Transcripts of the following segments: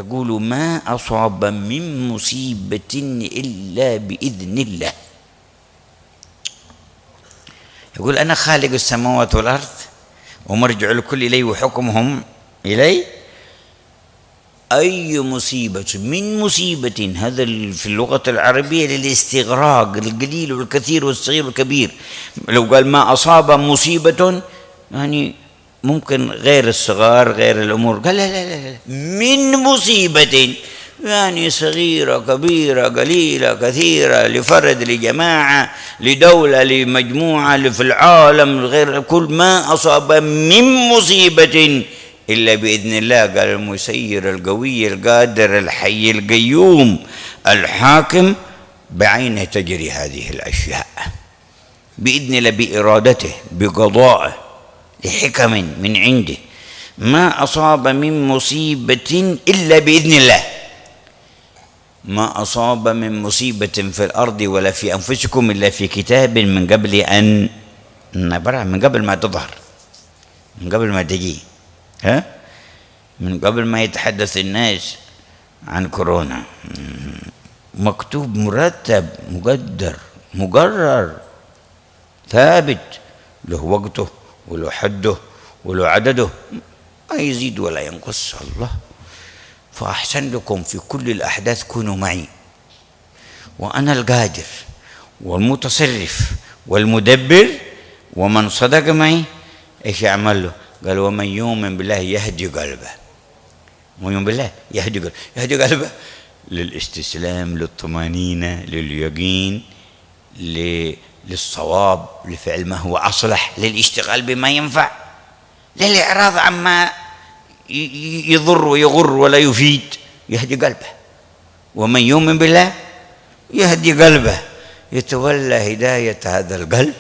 يقول ما أصاب من مصيبة إلا بإذن الله. يقول أنا خالق السماوات والأرض ومرجع الكل إلي وحكمهم إلي. أي مصيبة من مصيبة، هذا في اللغة العربية للاستغراق، القليل والكثير والصغير والكبير. لو قال ما أصاب مصيبة يعني ممكن غير الصغار غير الأمور، قال لا لا لا من مصيبة يعني صغيرة كبيرة قليلة كثيرة، لفرد لجماعة لدولة لمجموعة في العالم غير، كل ما أصاب من مصيبة إلا بإذن الله. قال المسير القوي القادر الحي القيوم الحاكم بعينه تجري هذه الأشياء بإذن الله، بإرادته بقضائه لحكم من عنده. ما أصاب من مصيبة إلا بإذن الله. ما أصاب من مصيبة في الأرض ولا في أنفسكم إلا في كتاب من قبل أن نبرأ، من قبل ما تظهر، من قبل ما تجي، من قبل ما يتحدث الناس عن كورونا، مكتوب مرتب مقدر مقرر ثابت، له وقته وله حده وله عدده، ما يزيد ولا ينقص الله. فأحسن لكم في كل الأحداث كونوا معي، وأنا القادر والمتصرف والمدبر، ومن صدق معي إيش يعمل له؟ قال ومن يؤمن بالله يهدي قلبه. ومن يؤمن بالله يهدي قلبه، يهدي قلبه للاستسلام للطمأنينة لليقين للصواب لفعل ما هو أصلح، للاشتغال بما ينفع، للإعراض عما يضر ويغر ولا يفيد. يهدي قلبه. ومن يؤمن بالله يهدي قلبه، يتولى هداية هذا القلب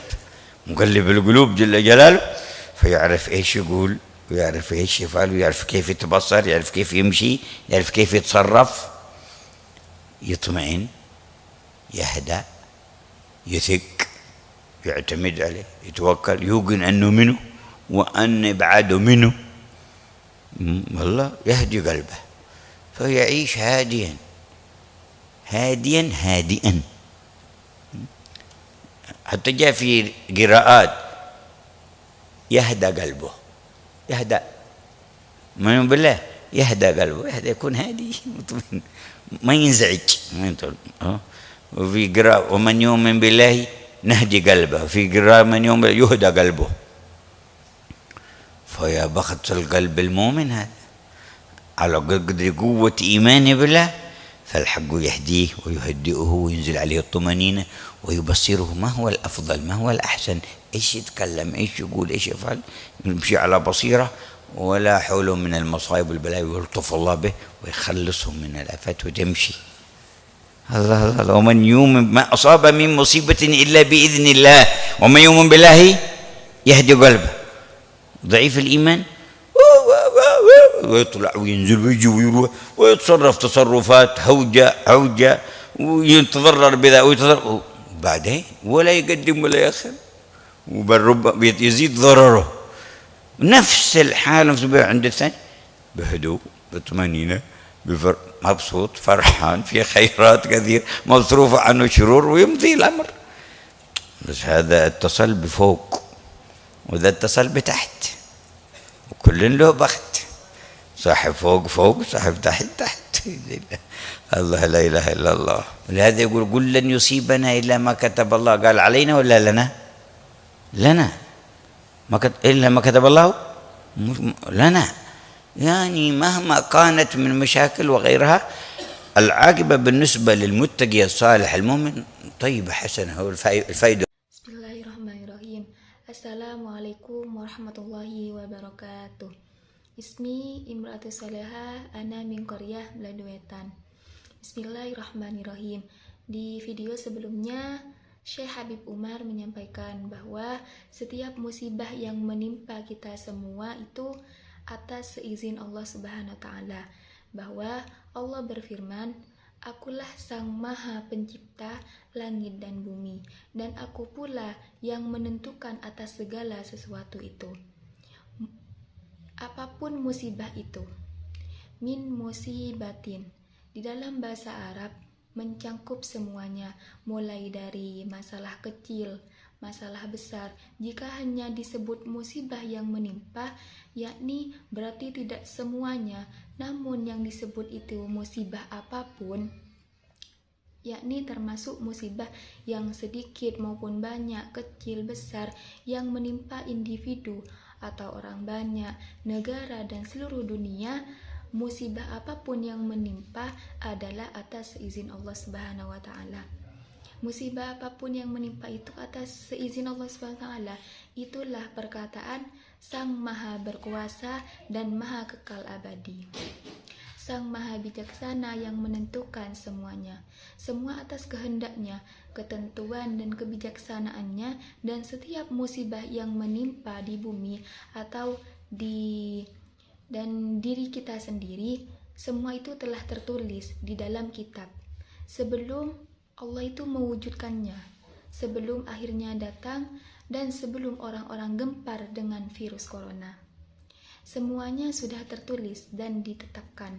مقلب القلوب جل جلاله، فيعرف ايش يقول ويعرف ايش يفعل ويعرف كيف يتبصر، يعرف كيف يمشي، يعرف كيف يتصرف، يطمئن، يهدأ، يثق، يعتمد عليه، يتوكل، يوقن أنه منه وأن إبعاده منه. والله يهدي قلبه فيعيش هاديا هاديا هادئا. حتى جاء في قراءات يهدى قلبه، يهدى من بالله يهدى قلبه، يهدى يكون هادي مطمئن ما ينزعج ما ينطل. وفي قراءة ومن يؤمن بالله نهدي قلبه، في قراءة من يؤمن بالله يهدى قلبه. فيا بخت القلب المؤمن هذا على قدر قوة إيمانه بالله، فالحق يهديه ويهدئه وينزل عليه الطمأنينة ويبصره ما هو الأفضل ما هو الأحسن، إيش يتكلم إيش يقول إيش يفعل، يمشي على بصيرة ولا حوله من المصائب والبلاء، ويلطف الله به ويخلصهم من الآفات وتمشي. الله الله. ومن يؤمن ما أصاب من مصيبة إلا بإذن الله ومن يؤمن بالله يهدي قلبه. ضعيف الإيمان ويطلع وينزل ويجي ويروح ويتصرف تصرفات هوجة ويتضرر بذا ويتضرر، بعدين ولا يقدم ولا يأخر، وبالرب يزيد ضرره. نفس الحالة عند الثاني بهدوء بطمأنينة مبسوط فرحان في خيرات كثير مصروف عنه شرور ويمضي الأمر. بس هذا اتصل بفوق وذا اتصل بتحت، وكل له بخت، صاحب فوق فوق صاحب تحت تحت. الله لا إله إلا الله. ولهذا يقول قل لن يصيبنا إلا ما كتب الله. قال علينا ولا لنا؟ لنا. إلا ما كتب الله لنا. يعني مهما كانت من مشاكل وغيرها، العاقبة بالنسبة للمتقي الصالح المؤمن طيبة حسنة. هو الفائدة. Bismillahirrahmanirrahim. Assalamualaikum warahmatullahi wabarakatuh. Ismi Imratu Saleha, ana min Qaryah Bladuetan. Bismillahirrahmanirrahim. Di video sebelumnya Syekh Habib Umar menyampaikan bahwa setiap musibah yang menimpa kita semua itu atas seizin Allah Subhanahu wa taala, bahwa Allah berfirman, Akulah Sang Maha Pencipta langit dan bumi, dan aku pula yang menentukan atas segala sesuatu itu. Apapun musibah itu, min musibatin. Di dalam bahasa Arab mencangkup semuanya, mulai dari masalah kecil, masalah besar. Jika hanya disebut musibah yang menimpa, yakni berarti tidak semuanya, namun yang disebut itu musibah apapun, yakni termasuk musibah yang sedikit maupun banyak, kecil, besar, yang menimpa individu atau orang banyak, negara, dan seluruh dunia. Musibah apapun yang menimpa adalah atas izin Allah Subhanahu wa Ta'ala. Musibah apapun yang menimpa itu atas seizin Allah Subhanahu wa Ta'ala. Itulah perkataan Sang Maha Berkuasa dan Maha Kekal Abadi, Sang Maha Bijaksana yang menentukan semuanya, semua atas kehendaknya, ketentuan dan kebijaksanaannya. Dan setiap musibah yang menimpa di bumi atau dan diri kita sendiri, semua itu telah tertulis di dalam kitab sebelum Allah itu mewujudkannya, sebelum akhirnya datang, dan sebelum orang-orang gempar dengan virus corona. Semuanya sudah tertulis dan ditetapkan,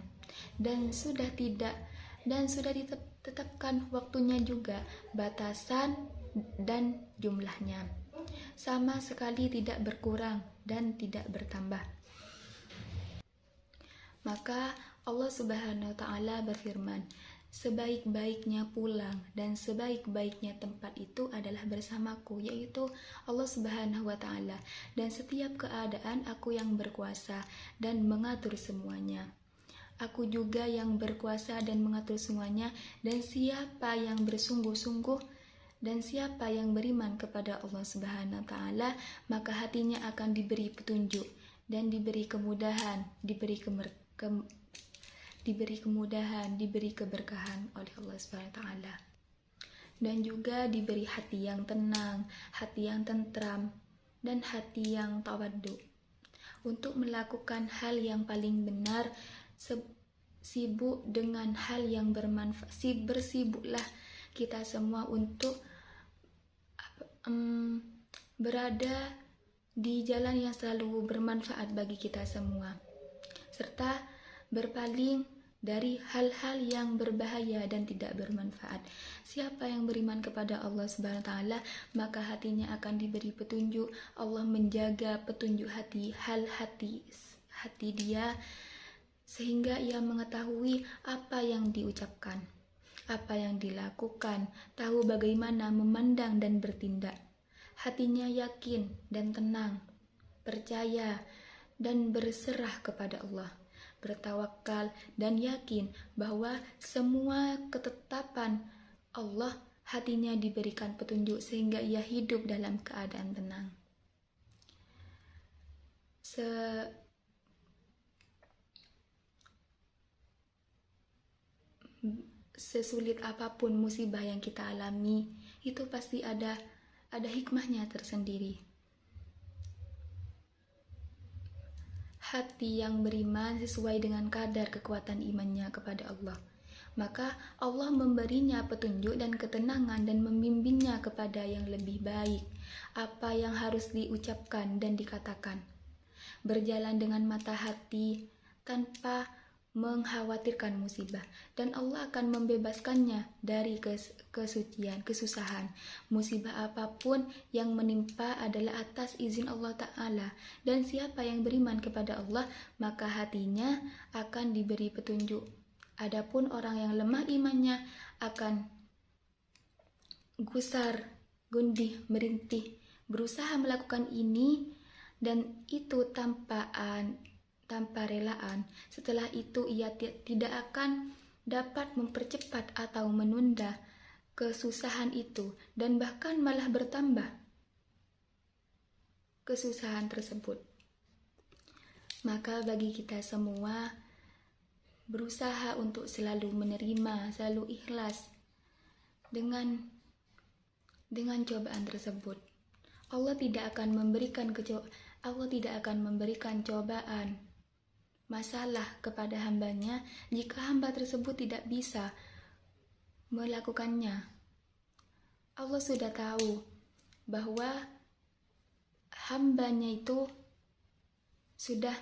dan sudah ditetapkan waktunya juga, batasan dan jumlahnya, sama sekali tidak berkurang dan tidak bertambah. Maka Allah Subhanahu wa Ta'ala berfirman, sebaik-baiknya pulang dan sebaik-baiknya tempat itu adalah bersamaku, yaitu Allah Subhanahu wa Ta'ala. Dan setiap keadaan aku yang berkuasa dan mengatur semuanya. Aku juga yang berkuasa dan mengatur semuanya. Dan siapa yang bersungguh-sungguh dan siapa yang beriman kepada Allah Subhanahu wa Ta'ala, maka hatinya akan diberi petunjuk dan diberi kemudahan, diberi keberkahan oleh Allah Subhanahu wa Ta'ala. Dan juga diberi hati yang tenang, hati yang tentram, dan hati yang tawaddu untuk melakukan hal yang paling benar. Sibuk dengan hal yang bermanfaat. Bersibuklah kita semua untuk berada di jalan yang selalu bermanfaat bagi kita semua, serta berpaling dari hal-hal yang berbahaya dan tidak bermanfaat. Siapa yang beriman kepada Allah Subhanahu wa Ta'ala, maka hatinya akan diberi petunjuk. Allah menjaga petunjuk hati dia, sehingga ia mengetahui apa yang diucapkan, apa yang dilakukan, tahu bagaimana memandang dan bertindak. Hatinya yakin dan tenang, percaya dan berserah kepada Allah, bertawakal dan yakin bahwa semua ketetapan Allah, hatinya diberikan petunjuk sehingga ia hidup dalam keadaan tenang. Sesulit apapun musibah yang kita alami, itu pasti ada hikmahnya tersendiri. Hati yang beriman sesuai dengan kadar kekuatan imannya kepada Allah, maka Allah memberinya petunjuk dan ketenangan dan membimbingnya kepada yang lebih baik, apa yang harus diucapkan dan dikatakan. Berjalan dengan mata hati tanpa mengkhawatirkan musibah, dan Allah akan membebaskannya dari kesusahan. Musibah apapun yang menimpa adalah atas izin Allah Ta'ala, dan siapa yang beriman kepada Allah, maka hatinya akan diberi petunjuk. Adapun orang yang lemah imannya akan gusar, gundih, merintih, berusaha melakukan ini dan itu tanpa relaan. Setelah itu ia tidak akan dapat mempercepat atau menunda kesusahan itu, dan bahkan malah bertambah kesusahan tersebut. Maka bagi kita semua, berusaha untuk selalu menerima, selalu ikhlas dengan cobaan tersebut. Allah tidak akan memberikan cobaan, masalah kepada hambanya jika hamba tersebut tidak bisa melakukannya. Allah sudah tahu bahwa hambanya itu sudah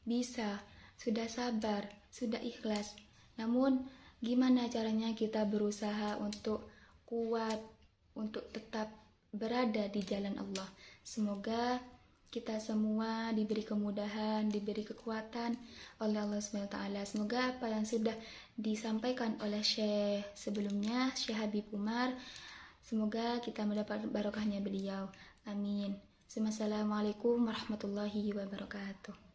bisa, sudah sabar, sudah ikhlas. Namun gimana caranya kita berusaha untuk kuat, untuk tetap berada di jalan Allah. Semoga kita semua diberi kemudahan, diberi kekuatan oleh Allah SWT. Semoga apa yang sudah disampaikan oleh Syekh sebelumnya, Syekh Habib Umar, semoga kita mendapat barokahnya beliau. Amin. Assalamualaikum warahmatullahi wabarakatuh.